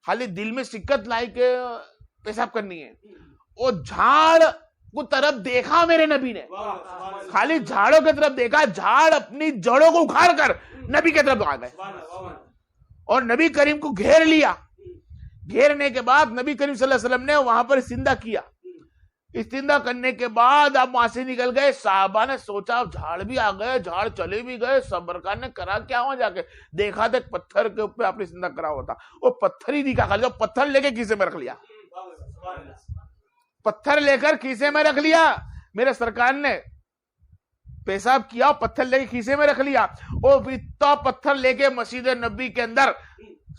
خالی دل میں سکت لائی کے پیشاب کرنی ہے. وہ جھاڑ کو طرف دیکھا میرے نبی نے, خالی جھاڑوں کی طرف دیکھا, جھاڑ اپنی جڑوں کو اکھاڑ کر نبی کی طرف آ گئے اور نبی کریم کو گھیر لیا. گھیرنے کے بعد نبی کریم صلی اللہ علیہ وسلم نے وہاں پر استنجا کیا. استنجا کرنے کے بعد آپ وہاں سے نکل گئے. صحابہ نے سوچا جھاڑ بھی آ گئے, جھاڑ چلے بھی گئے, سرکار نے کرا کیا ہوا, جا کے دیکھا تو ایک پتھر کے اوپر آپ نے استنجا کرا ہوا تھا. وہ پتھر ہی دکھا, خالی پتھر لے کے کیسے میں رکھ لیا, پتھر لے کر کیسے میں رکھ لیا. میرے سرکار نے پیشاب کیا, پتھر لے کے کیسے میں رکھ لیا. وہ اتنا پتھر لے کے مسجد نبی کے اندر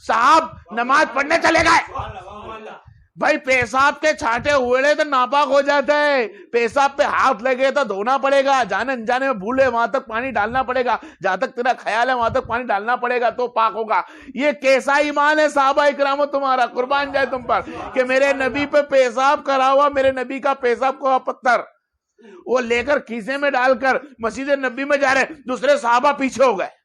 صاحب نماز پڑھنے چلے گئے. بھائی پیشاب کے چھانٹے ہوئے تو ناپاک ہو جاتا ہے, پیشاب پہ ہاتھ لگے تو دھونا پڑے گا, جانے انجانے میں بھولے وہاں تک پانی ڈالنا پڑے گا, جہاں تک تیرا خیال ہے وہاں تک پانی ڈالنا پڑے گا تو پاک ہوگا. یہ کیسا ایمان ہے صحابہ اکرام تمہارا, قربان جائے تم پر, کہ میرے نبی پہ پیشاب کرا ہوا, میرے نبی کا پیشاب کو پتھر وہ لے کر کھیسے میں ڈال کر مسجد نبی میں جا رہے. دوسرے صحابہ پیچھے ہو گئے,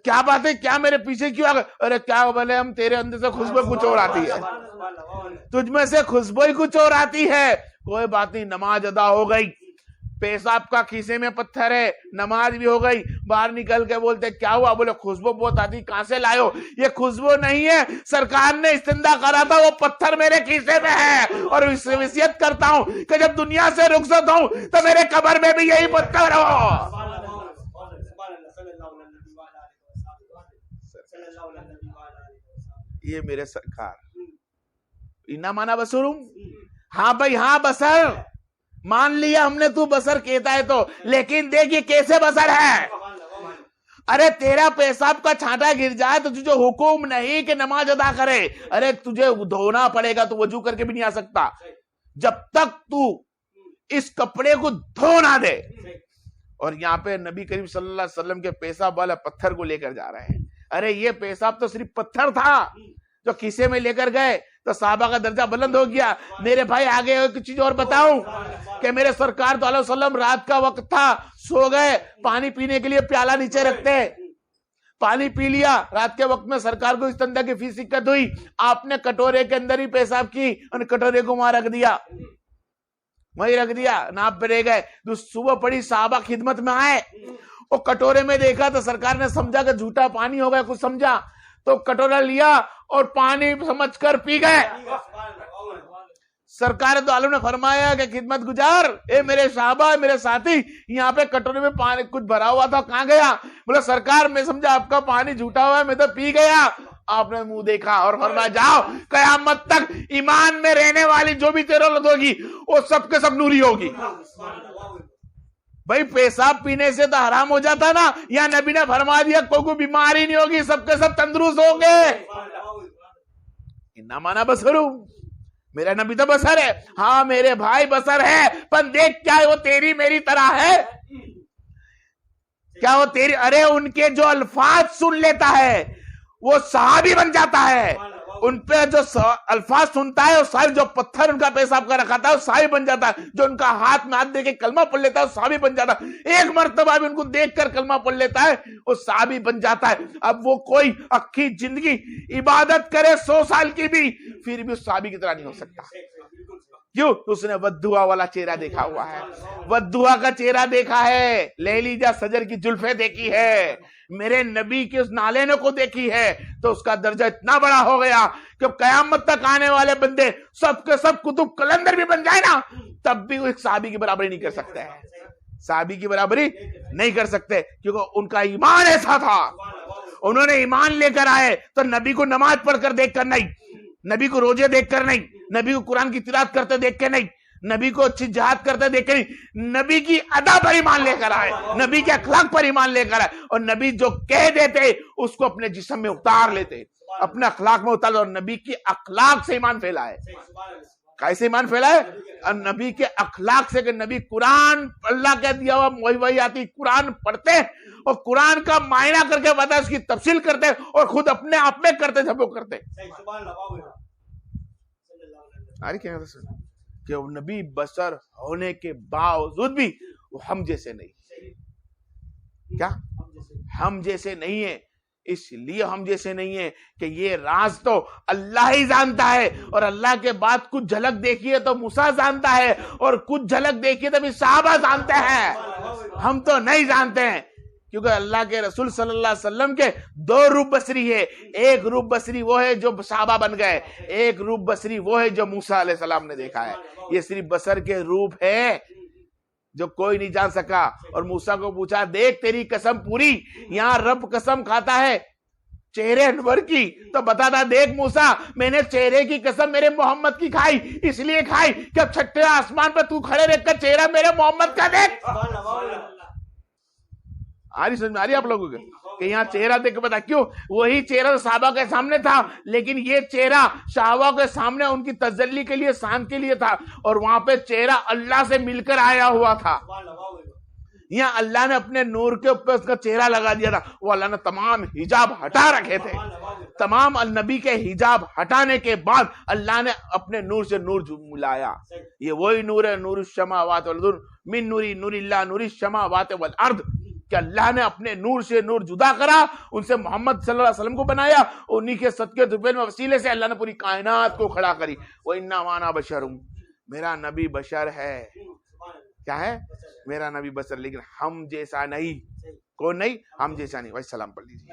کیا بات ہے, کیا میرے پیچھے کیوں آ گئے؟ ارے کیا بولے, ہم تیرے اندر سے خوشبو کچھ اور آتی ہے, تجھ میں سے خوشبو ہی کچھ اور آتی ہے. کوئی بات نہیں, نماز ادا ہو گئی, پیشاب کا کھیسے میں پتھر ہے, نماز بھی ہو گئی. باہر نکل کے بولتے کیا ہوا, بولے خوشبو بہت آتی, کہاں سے لائے ہو؟ یہ خوشبو نہیں ہے, سرکار نے استنجا کرا تھا, وہ پتھر میرے کھیسے میں ہے, اور وصیت کرتا ہوں کہ جب دنیا سے رخصت ہوں تو میرے قبر میں بھی یہی پتھر ہو. یہ میرے سرکار انا مانا بسروں, ہاں بھائی ہاں بسر مان لیا ہم نے, تو بسر کہتا ہے تو, لیکن دیکھ یہ کیسے بسر ہے. ارے تیرا پیشاب کا چھانٹا گر جائے تو تجھے حکم نہیں کہ نماز ادا کرے, ارے تجھے دھونا پڑے گا, تو وضو کر کے بھی نہیں آ سکتا جب تک تو اس کپڑے کو دھو نہ دے. اور یہاں پہ نبی کریم صلی اللہ علیہ وسلم کے پیشاب والا پتھر کو لے کر جا رہے ہیں. ارے یہ پیشاب تو صرف پتھر تھا جو کیسے میں لے کر گئے تو صحابہ کا درجہ بلند ہو گیا. میرے بھائی آگے ایک چیز اور بتاؤں کہ میرے سرکار تو علیہ وسلم رات کا وقت تھا, سو گئے, پانی پینے کے لیے پیالہ نیچے رکھتے, پانی پی لیا. رات کے وقت میں سرکار کو استنجا کی فی دقت ہوئی, آپ نے کٹورے کے اندر ہی پیشاب کی اور کٹورے کو وہاں رکھ دیا, وہیں رکھ دیا, ناپ پہ رہ گئے. صبح پڑی, صحابہ خدمت میں آئے, وہ کٹورے میں دیکھا تو سرکار نے سمجھا کہ جھوٹا پانی ہو گیا, کچھ سمجھا تو کٹورا لیا اور پانی سمجھ کر پی گئے. سرکار دو عالم نے فرمایا کہ خدمت گزار, اے میرے صحابہ, میرے ساتھی, یہاں پہ کٹورے میں پانی کچھ بھرا ہوا تھا, کہاں گیا؟ بولا سرکار میں سمجھا آپ کا پانی جھوٹا ہوا ہے, میں تو پی گیا. آپ نے منہ دیکھا اور فرمایا جاؤ, قیامت تک ایمان میں رہنے والی جو بھی تیرے لد ہوگی وہ سب کے سب نوری ہوگی. بھائی پیشاب پینے سے تو حرام ہو جاتا نا, یا نبی نے فرما دیا کوئی بیماری نہیں ہوگی, سب کے سب تندرست ہوں گے. انا مانا بسروں, میرا نبی تو بسر ہے, ہاں میرے بھائی بسر ہے, پر دیکھ کیا وہ تیری میری طرح ہے, کیا وہ تیری, ارے ان کے جو الفاظ سن لیتا ہے وہ صحابی بن جاتا ہے, ان پہ جو الفاظ سنتا ہے, اور جو پتھر ان کا پیشاب کا رکھا تھا وہ صحابی بن جاتا ہے, جو ان کا ہاتھ میں ہاتھ دے کے کلمہ پڑھ لیتا ہے وہ صحابی بن جاتا ہے, ایک مرتبہ بھی ان کو دیکھ کر کلمہ پڑھ لیتا ہے وہ صحابی بن جاتا ہے. اب وہ کوئی اکھی زندگی عبادت کرے 100 سال کی بھی, پھر بھی اس صحابی کی طرح نہیں ہو سکتا. کیوں؟ اس نے ودعا والا چہرہ دیکھا ہوا ہے, ودعا کا چہرہ دیکھا ہے, لیلیجا سجر کی زلفیں دیکھی ہے, میرے نبی کے اس نالے کو دیکھی ہے, تو اس کا درجہ اتنا بڑا ہو گیا کہ قیامت تک آنے والے بندے سب کے سب کتب کلندر بھی بن جائے نا, تب بھی وہ ایک صحابی کی برابری نہیں کر سکتے ہیں, صحابی کی برابری نہیں کر سکتے, کیونکہ ان کا ایمان ایسا تھا. انہوں نے ایمان لے کر آئے تو نبی کو نماز پڑھ کر دیکھ کر نہیں, نبی کو روزے دیکھ کر نہیں, نبی کو قرآن کی تلاوت کرتے دیکھ کے نہیں, نبی کو اچھی جہاد کرتے دیکھ کے نہیں, نبی کی ادا پر ایمان لے کر آئے, نبی کے اخلاق پر ایمان لے کر آئے, اور نبی جو کہہ دیتے اس کو اپنے جسم میں اتار لیتے, اپنے اخلاق میں اتار, اور نبی کی اخلاق سے ایمان پھیلائے. کیسے ایمان پھیلائے؟ اور نبی کے اخلاق سے, کہ نبی قرآن اللہ کا دیا ہوا وہی آتی, قرآن پڑھتے اور قرآن کا معائنہ کر کے بتا, اس کی تفصیل کرتے اور خود اپنے آپ میں کرتے جب وہ کرتے. کہ وہ نبی بشر ہونے کے باوجود بھی وہ ہم جیسے نہیں, کیا ہم جیسے نہیں ہے. اس لیے ہم جیسے نہیں ہیں کہ یہ راز تو اللہ ہی جانتا ہے, اور اللہ کے بعد کچھ جھلک دیکھیے تو موسیٰ جانتا ہے, اور کچھ جھلک دیکھیے تو بھی صحابہ جانتے ہیں, ہم تو نہیں جانتے ہیں. کیونکہ اللہ کے رسول صلی اللہ علیہ وسلم کے دو روپ بصری ہے, ایک روپ بصری وہ ہے جو صحابہ بن گئے, ایک روپ بصری وہ ہے جو موسیٰ علیہ السلام نے دیکھا ہے. یہ صرف بصر کے روپ ہے جو کوئی نہیں جان سکا. اور موسیٰ کو پوچھا دیکھ تیری قسم پوری, یہاں رب قسم کھاتا ہے چہرے انور کی, تو بتاتا دیکھ موسیٰ میں نے چہرے کی قسم میرے محمد کی کھائی, اس لیے کھائی کہ اب چھٹے آسمان پر تو کھڑے رہ کر چہرہ میرے محمد کا دیکھ. سمجھ میں آ رہی آپ لوگوں کے کہ یہاں چہرہ دیکھ کے بتا کیوں, وہی چہرہ صحابہ کے سامنے تھا, لیکن یہ چہرہ صحابہ کے سامنے ان کی تجلی کے لیے, شان کے لیے تھا, اور وہاں پہ چہرہ اللہ سے مل کر آیا ہوا تھا. یہاں اللہ نے اپنے نور کے اوپر اس کا چہرہ لگا دیا تھا. وہ اللہ نے تمام حجاب ہٹا رکھے تھے, تمام النبی کے حجاب ہٹانے کے بعد اللہ نے اپنے نور سے نور ملایا. یہ وہی نور ہے, نور السماوات والارض من نوری نور اللہ نور السماوات والارض, کہ اللہ نے اپنے نور سے نور جدا کرا, ان سے محمد صلی اللہ علیہ وسلم کو بنایا, انہی کے صدقے طفیل میں وسیلے سے اللہ نے پوری کائنات کو کھڑا کری. وَإِنَّا وَأَنَا بَشَرٌ, میرا نبی بشر ہے. کیا ہے؟ میرا نبی بشر, لیکن ہم جیسا نہیں. کون نہیں؟ ہم جیسا نہیں. بھائی سلام پڑھ لیجیے.